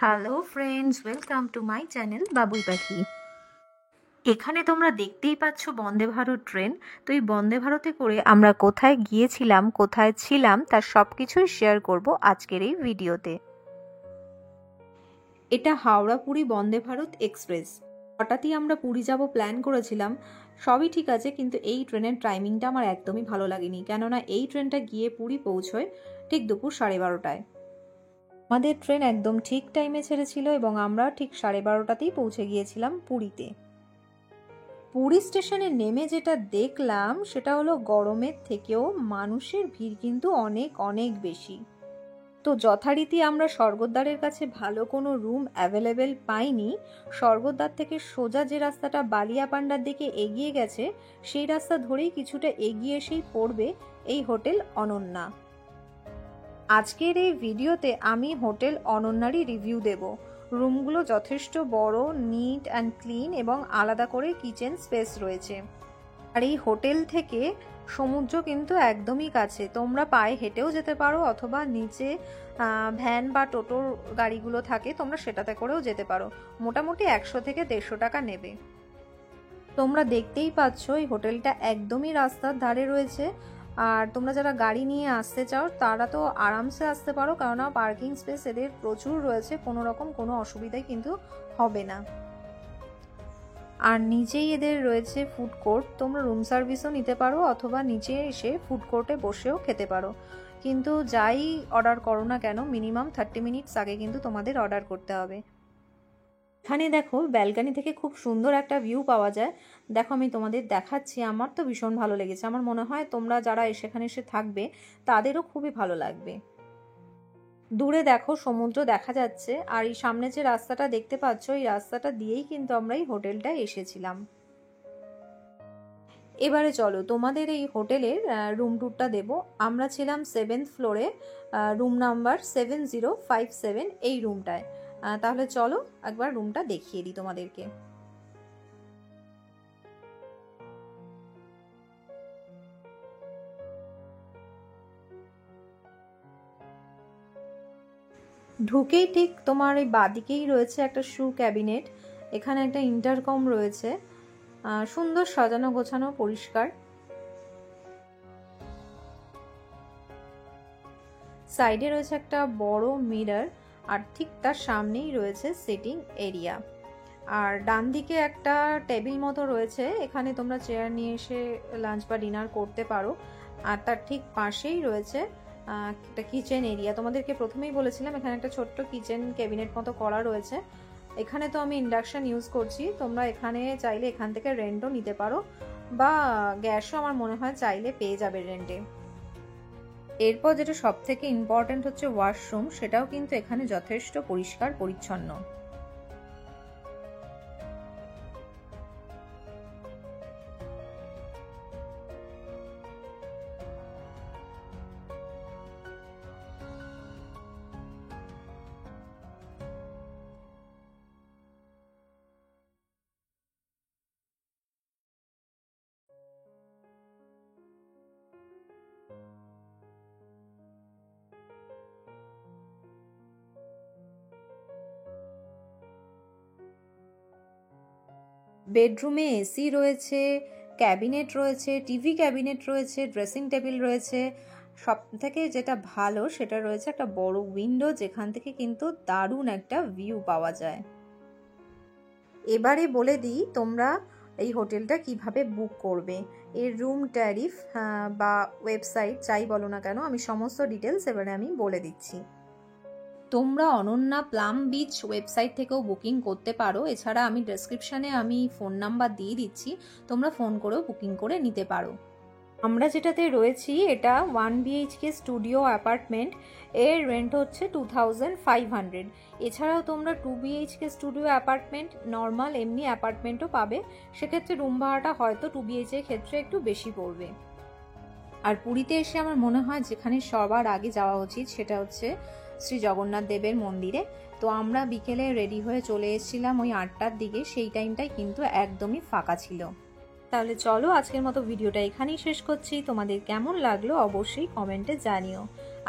Hello friends, welcome to my channel বাবুই পাখি। এখানে তোমরা দেখতেই পাচ্ছ বন্দে ভারত ট্রেন। তো এই বন্দে ভারতে করে আমরা কোথায় গিয়েছিলাম, কোথায় ছিলাম, তার সব কিছুই শেয়ার করব আজকের এই ভিডিওতে। এটা হাওড়া পুরী বন্দে ভারত এক্সপ্রেস। হঠাৎই আমরা পুরী যাব প্ল্যান করেছিলাম, সবই ঠিক আছে, কিন্তু এই ট্রেনের টাইমিংটা আমার একদমই ভালো লাগেনি। কেননা এই ট্রেনটা গিয়ে পুরী পৌঁছয় ঠিক দুপুর 12:30টায়। আমাদের ট্রেন একদম ঠিক টাইমে ছেড়েছিল এবং আমরা ঠিক 12:30টাতেই পৌঁছে গিয়েছিলাম পুরীতে। পুরী স্টেশনে নেমে যেটা দেখলাম সেটা হলো গরমের থেকেও মানুষের ভিড় কিন্তু অনেক অনেক বেশি। তো যথারীতি আমরা স্বর্গদ্বারের কাছে ভালো কোনো রুম অ্যাভেলেবেল পাইনি। স্বর্গদ্বার থেকে সোজা যে রাস্তাটা বালিয়াপান্ডার দিকে এগিয়ে গেছে সেই রাস্তা ধরেই কিছুটা এগিয়ে এসেই পড়বে এই হোটেল অনন্যা। আজকের এই ভিডিওতে আমি হোটেল অনন্যারই রিভিউ দেব। রুমগুলো যথেষ্ট বড়, নিট অ্যান্ড ক্লিন এবং আলাদা করে কিচেন স্পেস রয়েছে। আর এই হোটেল থেকে সমুদ্র কিন্তু একদমই কাছে, তোমরা পায়ে হেঁটেও যেতে পারো অথবা নিচে ভ্যান বা টোটোর গাড়িগুলো থাকে, তোমরা সেটাতে করেও যেতে পারো। মোটামুটি 100 থেকে 150 টাকা নেবে। তোমরা দেখতেই পাচ্ছ এই হোটেলটা একদমই রাস্তার ধারে রয়েছে। আর তোমরা যারা গাড়ি নিয়ে আসতে চাও তারা তো আরামসে আসতে পারো, কেননা পার্কিং স্পেস এদের প্রচুর রয়েছে, কোনো রকম কোনো অসুবিধাই কিন্তু হবে না। আর নিচেই এদের রয়েছে ফুড কোর্ট, তোমরা রুম সার্ভিসও নিতে পারো অথবা নিচে এসে ফুড কোর্টে বসেও খেতে পারো। কিন্তু যাই অর্ডার করো না কেন মিনিমাম 30 মিনিটস আগে কিন্তু তোমাদের অর্ডার করতে হবে। এখানে দেখো ব্যালকনি থেকে খুব সুন্দর একটা ভিউ পাওয়া যায়। দেখো আমি তোমাদের দেখাচ্ছি, আমার তো ভীষণ ভালো লেগেছে। আমার মনে হয় তোমরা যারা সেখানে এসে থাকবে তাদেরও খুবই ভালো লাগবে। দূরে দেখো সমুদ্র দেখা যাচ্ছে, আর এই সামনে যে রাস্তাটা দেখতে পাচ্ছ এই রাস্তাটা দিয়েই কিন্তু আমরা এই হোটেলটায় এসেছিলাম। এবারে চলো তোমাদের এই হোটেলের রুম ট্যুরটা দেব। আমরা ছিলাম 7th ফ্লোরে, রুম নাম্বার 7057 এই রুমটায়। তাহলে চলো একবার রুমটা দেখিয়ে দিই তোমাদেরকে। ঢুকেই ঠিক তোমার এই বাদিকেই রয়েছে একটা শু ক্যাবিনেট। এখানে একটা ইন্টারকম রয়েছে, সুন্দর সাজানো গোছানো পরিষ্কার। সাইডে রয়েছে একটা বড় মিরর, আর ঠিক তার সামনেই রয়েছে সিটিং এরিয়া। আর ডান দিকে একটা টেবিল মতো রয়েছে, এখানে তোমরা চেয়ার নিয়ে এসে লাঞ্চ বা ডিনার করতে পারো। আর তার ঠিক পাশেই রয়েছে একটা কিচেন এরিয়া। তোমাদেরকে প্রথমেই বলেছিলাম এখানে একটা ছোট্ট কিচেন ক্যাবিনেট মতো করা রয়েছে। এখানে তো আমি ইন্ডাকশন ইউজ করছি, তোমরা এখানে চাইলে এখান থেকে রেন্টও নিতে পারো, বা গ্যাসও আমার মনে হয় চাইলে পেয়ে যাবে রেন্টে। এরপর যেটা সব থেকে ইম্পর্টেন্ট হচ্ছে ওয়াশরুম, সেটাও কিন্তু এখানে যথেষ্ট পরিষ্কার পরিচ্ছন্ন। বেডরুমে এসি রয়েছে, ক্যাবিনেট রয়েছে, টিভি ক্যাবিনেট রয়েছে, ড্রেসিং টেবিল রয়েছে। সব থেকে যেটা ভালো সেটা রয়েছে একটা বড় উইন্ডো, যেখান থেকে কিন্তু দারুণ একটা ভিউ পাওয়া যায়। এবারে বলে দিই তোমরা এই হোটেলটা কিভাবে বুক করবে। এর রুম ট্যারিফ বা ওয়েবসাইট যাই বলো না কেন, আমি সমস্ত ডিটেলস এবারে আমি বলে দিচ্ছি। তোমরা অনন্যা প্লাম বিচ ওয়েবসাইট থেকেও বুকিং করতে পারো। এছাড়া আমি ডেসক্রিপশানে আমি ফোন নাম্বার দিয়ে দিচ্ছি, তোমরা ফোন করেও বুকিং করে নিতে পারো। আমরা যেটাতে রয়েছি এটা 1 BHK স্টুডিও অ্যাপার্টমেন্ট, এর রেন্ট হচ্ছে 2500। এছাড়াও তোমরা 2 BHK স্টুডিও অ্যাপার্টমেন্ট, নর্মাল এমনি অ্যাপার্টমেন্টও পাবে। সেক্ষেত্রে রুম ভাড়াটা হয়তো 2 BHK ক্ষেত্রে একটু বেশি পড়বে। আর পুরীতে এসে আমার মনে হয় যেখানে সবার আগে যাওয়া উচিত সেটা হচ্ছে শ্রী জগন্নাথ দেবের মন্দিরে। তো আমরা বিকেলে রেডি হয়ে চলে এসেছিলাম ওই 8টার দিকে, সেই টাইমটাই কিন্তু একদমই ফাঁকা ছিল। তাহলে চলো আজকের মতো ভিডিওটা এখানেই শেষ করছি। তোমাদের কেমন লাগলো অবশ্যই কমেন্টে জানিও।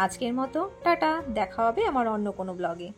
আজকের মতো টাটা, দেখা হবে আমার অন্য কোনো ব্লগে।